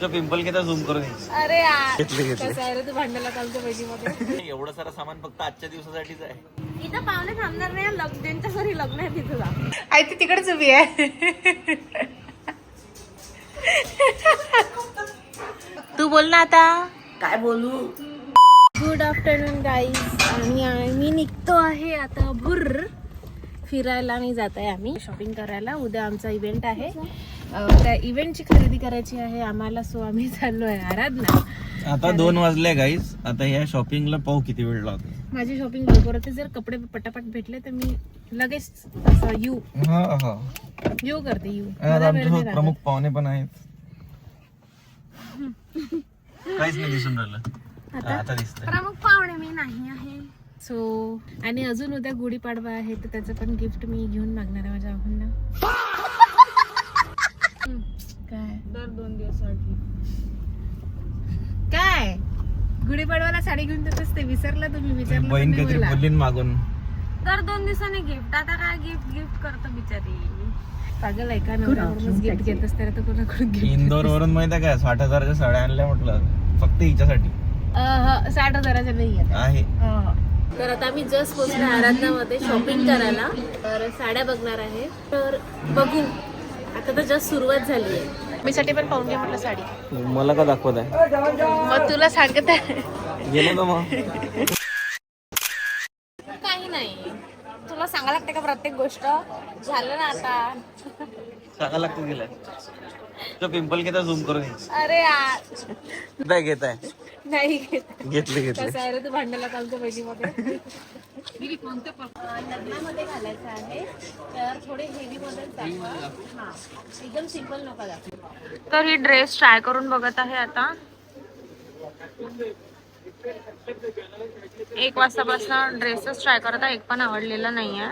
तो पिंपल किती झूम करून अरे यार घेतले घेतले कसं आहे रे तू भांडायला चालतो पैकीमध्ये. एवढं सारं सामान फक्त आजच्या दिवसासाठीच आहे. इथं पाहुणे थांबणार नाही. त्यांच्या घरी लग्न आहे तिथं जा. आई ती तिकडेच उभी आहे. तू बोल ना आता. काय बोलू. Good afternoon guys. आणि आम्ही निघतो आहे आता भुर्र फिरायला. आणि जात आहे आम्ही शॉपिंग करायला. उद्या आमचा इव्हेंट आहे. त्या इव्हेंटची खरेदी करायची आहे आम्हाला. सो आम्ही चाललो आहे आराधना. आता 2 वाजले गाईज. आता या शॉपिंगला पाहू किती वेळ लागतो. माझी शॉपिंग लवकर होते. जर कपडे पटापट भेटले तर मी लगेच असं यू करते. आमच्यासोबत प्रमुख पाहुणे पण आहेत. काहीच नाही दिसून राहिलं. आता दिसतंय. प्रमुख पाहुणे मी नाही आहे. सो आणि अजून उद्या गुढीपाडवा आहे तर त्याचं पण गिफ्ट मी घेऊन मागणार आहे माझ्या भावांना. काय दर 2 दिवसासाठी काय गुढीपाडवाला साडी घेऊन देतच ते विसरलं तुम्ही. विचारलं बहीण पण नाही काहीतरी मला. बोलली ना मागून. दर 2 दिवसांनी गिफ्ट. आता काय गिफ्ट करतो बिचारी. पागल आहे का. नवऱ्याकडूनच गिफ्ट घेत असते तर कोणाकडून गिफ्ट. इंदोर वरून माहिती आहे का 60,000च्या साड्या आणल्या म्हटलं फक्त हिच्यासाठी. 60,000च्या नाही आहे. तर आता आम्ही जस्ट पोहोचलो आराधनामध्ये शॉपिंग करायला. तर साड्या बघणार आहे. तर बघू. आता तर जस्ट सुरुवात झाली आहे. मी साठी पण पाहून घे म्हटलं साडी. मला का दाखवत आहे. मग तुला सांगत आहे. गेलो का मग. काही नाही. तुला सांगायला लागते का प्रत्येक गोष्ट. झालं ना आता. सांगा लागतं गेलं. तो पिंपल किती झूम करून अरे यार काय घेत आहे. नाही घेतले कसं आहे रे तू भांडायला चालतो पैकीमध्ये. लग्नामध्ये घालायचं आहे तर थोडे हेवी मध्ये दाखवा. हा एकदम सिंपल नका दाखवा. तर ही ड्रेस ट्राय करून बघत आहे आता. 1 वाजतापासून ड्रेसच ट्राय करत आहे. एक पण आवडलेला नाही आहे.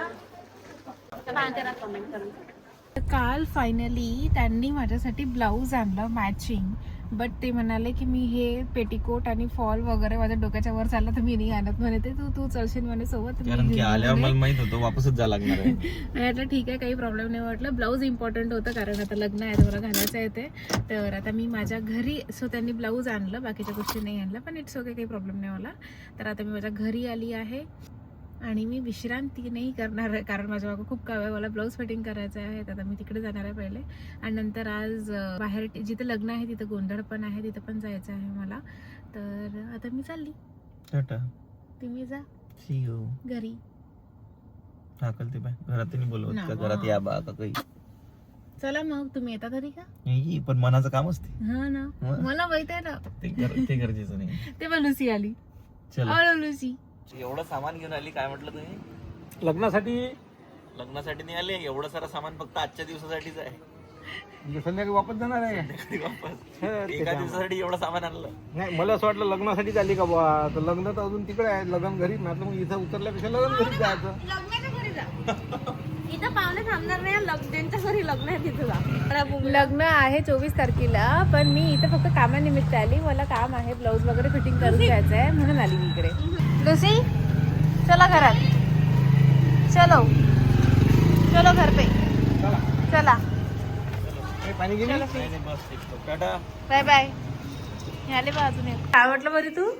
काल फायनली त्यांनी माझ्यासाठी ब्लाऊज आणलं मॅचिंग. बट ते म्हणाले की मी हे पेटिकोट आणि फॉल वगैरे माझ्या डोक्याच्या वर चाललं तर मी नाही आणत म्हणे. ते तू चलशील म्हणे सोबत. कारण की आल्यावर मला माहित होतं वापसच जायला लागणार आहे. म्हटलं ठीक आहे काही प्रॉब्लेम नाही. वाटलं ब्लाऊज इम्पॉर्टंट होतं कारण आता लग्न आहे मला घालायचं आहे ते. तर आता मी माझ्या घरी. सो त्यांनी ब्लाऊज आणलं बाकीच्या गोष्टी नाही आणलं. पण इट्स ओके काही प्रॉब्लेम नाही मला. तर आता मी माझ्या घरी आली आहे आणि मी विश्रांती नाही करणार आहे कारण माझ्या मागं खूप काम आहे. मला ब्लाऊज फिटिंग करायचं आहे. आता मी तिकडे जाणार आहे पहिले. आणि नंतर आज बाहेर जिथे लग्न आहे तिथं गोंधळ पण आहे. तिथं पण जायचं आहे मला. तर आता मी चालली. टाटा. तुम्ही जा सी यू घरी. हाकलते बाय. घरात नाही बोलवत का. घरात या बा का काही. चला मग तुम्ही येता घरी का. नाही पण मनाचं काम असते. हा ना मला माहित आहे ना. ते गरजेचं नाही. ते पण लुसी आली. चला लुसी एवढं सामान घेऊन आली. काय म्हटलं तुम्ही. लग्नासाठी नाही आले. एवढं सारं सामान फक्त आजच्या दिवसासाठीच आहे. संध्याकाळी वापस जाणार आहे. वापस एका दिवसासाठी एवढं सामान आणलं. नाही मला असं वाटलं लग्नासाठी आली का बुवा. तर लग्न तर अजून तिकडे आहे. लग्न घरी. म्हटलं मग इथं उतरल्यापेक्षा लग्न घरी जायचं. लग्नाच्या घरी जा. इथं पाहुणे थांबणार नाही. त्यांच्या घरी लग्न आहे तिथं जा. लग्न आहे 24 तारखेला. पण मी इथं फक्त कामानिमित्त आली. मला काम आहे ब्लाऊज वगैरे फिटिंग करून द्यायचं आहे म्हणून आली मी इकडे. लुसी चला घरात. चलो चलो घर पे चला. पाणी गेली. Tata bye bye. आले बा अजून एक. काय म्हटलं बरी तू.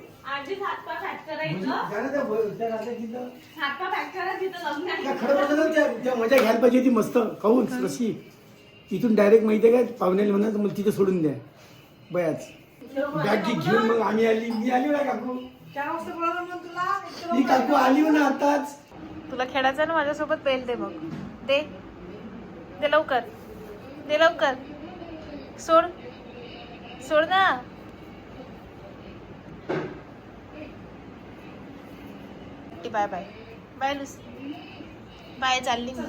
मजा घ्यायला पाहिजे होती मस्त. खाऊन कशी इथून डायरेक्ट माहितीये काय पाहुण्याला म्हणा मला तिथे सोडून द्या बयाच. बॅग घेऊन मग आम्ही आली. मी आली ना काकू. 4 वाजता बोलावलं तुला. मी काकू आली ना आताच. तुला खेळायचं ना माझ्यासोबत. पेल दे मग. दे लवकर. दे लवकर. सोड ना. Bye bye. Bye Lucy. Bye. चालली मी.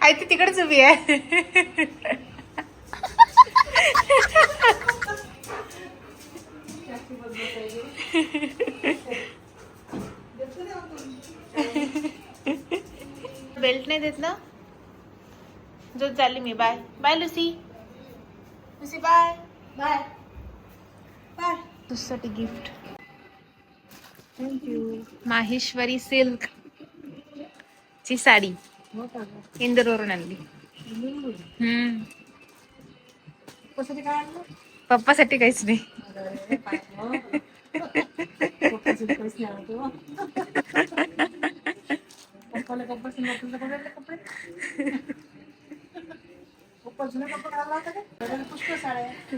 आई ती तिकडेच उभी आहे. बेल्ट नाही देत ना. जो चालली मी. Bye bye Lucy. Lucy bye bye bye. तुझ्यासाठी गिफ्ट. थँक्यू. माहेश्वरी सिल्क ची साडी हो का? इंदोरवरून आणली. हम्म. कशासाठी काय आणलं? पप्पासाठी काहीच नाही. अरे, पाय हो. पप्पाचे पैसे नाही आणत हो. पप्पाला कपडे नोकरीला पडले कपडे. पप्पा जुने कपडे घालला होता का? दादाला पुष्कळ साड्या आहे.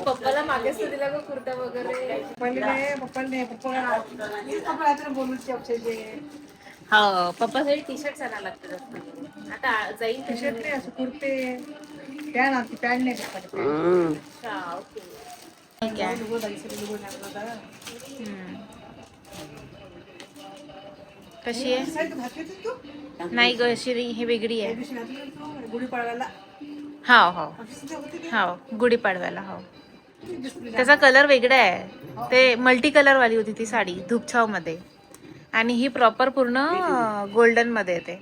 पप्पाला मागेच दिला का कुर्ता वगैरे. पप्पाला नाही पप्पा कपडे बोलूचे अक्षरचे. हो पप्पासाठी टी शर्ट आणायला लागतात. आता जाईल टी शर्ट नाही असं कुर्ते पॅन्ट आणते पॅन्ट नाही पप्पाला. ठीक आहे. कशी आहे? नाही ग अशी नाही, ही वेगळी आहे. गुढीपाडव्याला हो हो हो गुढीपाडव्याला हो. त्याचा कलर वेगळा आहे. ते मल्टी कलर वाली होती ती साडी धूपछाव मध्ये आणि ही प्रॉपर पूर्ण गोल्डन मध्ये येते.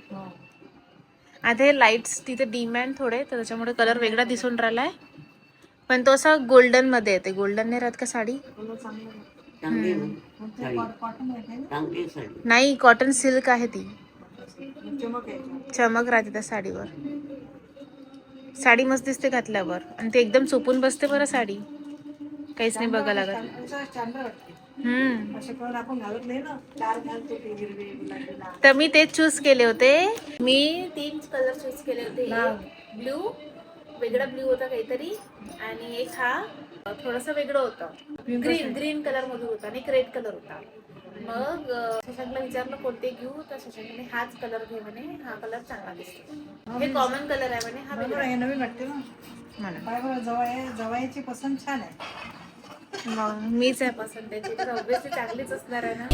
आता हे लाईट्स तिथे डिमॅन्ड थोडे तर त्याच्यामुळे कलर वेगळा दिसून राहिलाय. पण तो असा गोल्डन मध्ये येते. गोल्डन नाही राहत का साडी? नाही कॉटन सिल्क आहे ती. चमक राहते त्या साडीवर. साडी मस्त दिसते घातल्यावर आणि ते एकदम चोपून बसते बरं साडी. काहीच नाही बघा लागत. तर मी तेच चूज केले होते. मी 3 कलर चूज केले होते. ब्ल्यू वेगळा ब्ल्यू होता काहीतरी आणि एक हा थोडासा वेगळं होतं. ग्रीन कलर मध्ये होता आणि एक रेड कलर होता. मग शशांकला विचारलं कोणते घेऊ तर शशांकने हाच कलर घे म्हणे. हा कलर चांगला दिसतो. हे कॉमन कलर आहे म्हणे. हा वेगळा आहे. नवीन वाटते ना. जवायची पसंत छान आहे. मग मीच आहे पसंत त्याची तर ऑब्विसली चांगलीच असणार आहे ना.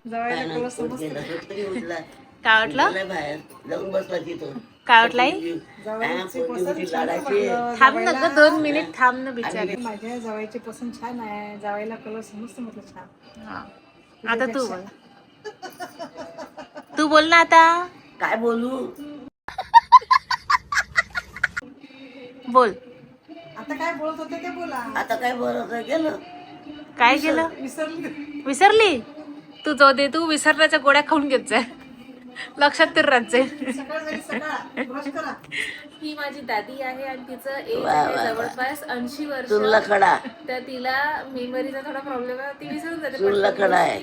जवायला कलर समजते. काय वाटलं? जाऊन बसला तिथं. काय वाटलंय? जवायची पसंत छान आहे. थांब ना ग 2 मिनिट थांब ना बिचारे. माझ्या जवायची पसंत छान आहे. जवायला कलर समजते म्हटलं छान. हा. आता तू बोल. तू बोल ना आता. काय बोलू? बोल. आता काय बोलत होते ते बोला. आता काय बरं गेलं? काय केलं? विसरली? तू जाऊ दे. तू विसरण्याच्या गोळ्या खाऊन घेत जाय. लक्षात तर राहत जाईल. सकाळ ब्रश करा. ही माझी दादी आहे आणि तिचं एज आहे जवळपास 80 वर्ष. चुलला खडा. तर तिला मेमरीचा थोडा प्रॉब्लेम आहे. ती विसरून जाते चुलला खडा आहे.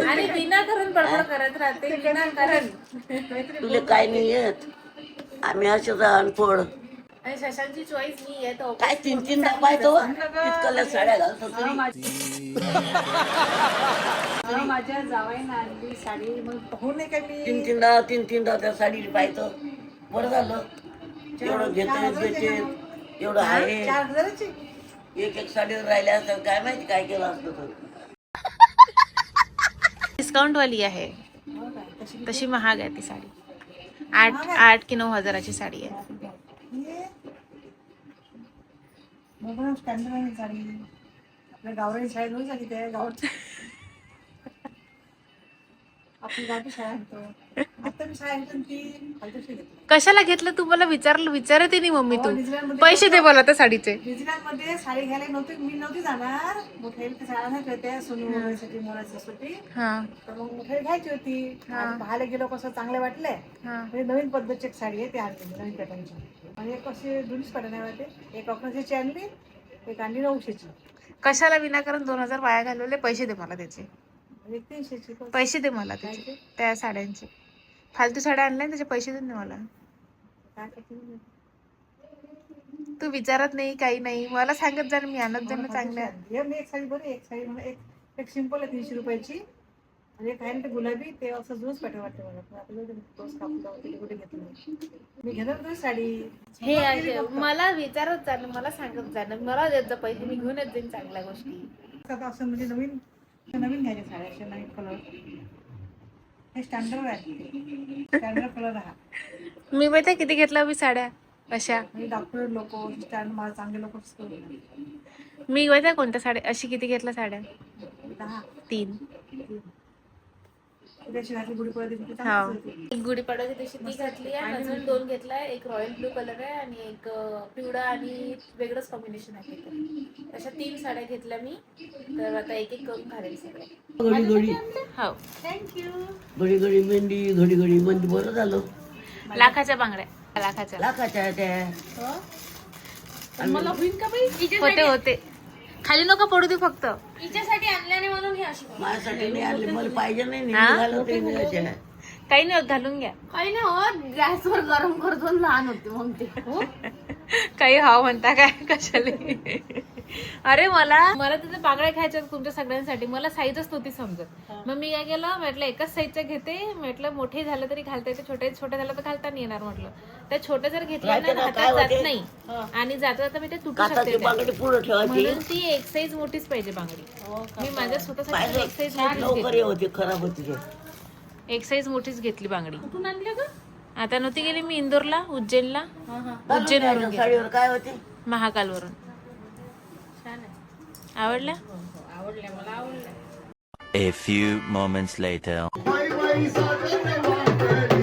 आणि विनाकारण बडबड करत राहते. विनाकारण. तुला काय नाही येत. आम्ही असेच अनफोड. आणि शशांची चॉईस मी आहे तो काय 3 पाहतो इतकल्या साड्या घालतो तरी. माझ्या जावाईनं आणली साडी मग पाहू नये काय मी 3 त्या साडी पाहतो. बरं झालं एवढं घेते एवढं आहे. 4,000ची. एक साडीवर राहिल्या असतात काय माहिती काय केलं असतं तर. डिस्काउंट वाली आहे. तशी महाग आहे ती साडी. 8 की 9 हजाराची साडी आहे. स्टँडर्ड आहे साडी. आपल्या गावरानी शाळेत होऊन झाली त्या गावात. आपली गावची शाळा होतो. आता मी शाळा घेतली ती फालतूशी घेतली. कशाला घेतलं तू? मला विचारते नाही मम्मी. तू पैसे दे मला त्या साडीचे. न्यूझीलंडमध्ये साडी घ्यायला मी नव्हती जाणार. मोठ्या शाळा नाही होत्या सोनू वगैरेसाठी मुलासाठी. तर मग मोठ्या घ्यायची होती. पाहायला गेलो कसं चांगले वाटले. म्हणजे नवीन पद्धतीची एक साडी आहे ती आणली नवीन पॅटर्नची. आणि एक अशी दोन्हीच पॅटर्न आहे वाटते. एक 1100ची आणली एक आणली 900ची. कशाला विनाकारण 2000 वाया घालवले? पैसे दे मला त्याचे. एक 300ची. पैसे दे मला त्याचे त्या साड्यांचे. फालतू साड्या आणल्या त्याचे पैसे दे मला. काय करते तू विचारत नाही काही नाही. मला सांगत जा मी आणत जाणं चांगल्या. मी एक साडी बरी एक साडी मला एक सिंपल आहे 300 रुपयाची. आणि एक आहे ना ते गुलाबी ते असं जुनच पॅटर्न वाटतं मला. आपल्याला तोच कापला कुठे घेतलं मी घेणार तुझी साडी. हे आहे मला विचारत जाणं मला सांगत जाणं. मला देत जा पैसे मी घेऊनच जाईन चांगल्या गोष्टी. आता असं म्हणजे नवीन घ्यायचे साड्या असे नवीन कलर. हे स्टँडर्ड आहे. स्टँडर्ड कलर हा. मी माहिती किती घेतला मी साड्या अशा. म्हणजे डॉक्टर लोक स्टँड मला चांगले लोक. मी माहिती कोणत्या साड्या अशी किती घेतल्या साड्या? 10. 3. त्याची घातली गुढीपाडवा दिवशी ती हो चांगलीच होती. एक गुढीपाडव्याच्या दिवशी ती घातली आहे, अजून 2 घेतलाय. एक रॉयल ब्लू कलर आहे आणि एक पिवळा आणि वेगळंच कॉम्बिनेशन आहे काहीतरी. अशा 3 साड्या घेतल्या मी. तर आता एक एक करून घालेल सगळ्या. घडी घडी हो थँक्यू. घडी घडी मेहंदी घडी घडी मेहंदी बरं झालं. लाखाच्या बांगड्या, लाखाच्या लाखाच्या आहे त्या. मला होईन का बाई? होते होते. खाली नको पडू दे फक्त. हिच्यासाठी आणल्याने म्हणून हे अशी माझ्यासाठी नाही आणले, मला पाहिजे नाही हा? घालत नाही. काही नाही होत, घालून घ्या. काही नाही होत, गॅसवर गरम करतो लहान होते मग ते. काही हाव म्हणता काय कशाला. अरे मला तिथे बांगड्या खायच्या तुमच्या सगळ्यांसाठी. मला साईजच नव्हती समजत. मग मी काय केलं, म्हटलं एकाच साईजच्या घेते. म्हटलं मोठे झालं तरी घालता येते, छोटे झालं तर घालता नाही येणार म्हटलं. त्या छोटे जर घेतल्या ना राहते ना, हातात काय जात होते? नाही आणि जाता जाता मी ते तुटू काताची शकते. बांगडी पुढे ठेवायची. म्हणून ती एक साईज मोठीच पाहिजे बांगडी. मी माझ्या स्वतःसाठी पाहिजे एक साईज छान मोठीच लवकर घेतली. हे होते, खराब होती ते. एक साईज मोठीच घेतली बांगडी. कुठून आणलं ग? आता नव्हती गेली मी इंदोरला, उज्जैनला. घालून उज्जैनवरून घ्यायचं. घेतली. साडीवर काय होते? महाकालवरून. छान आहे. आवडल्या? आवडल्या, मला आवडल्या. A few moments later. बाई बाई साजरे वाटे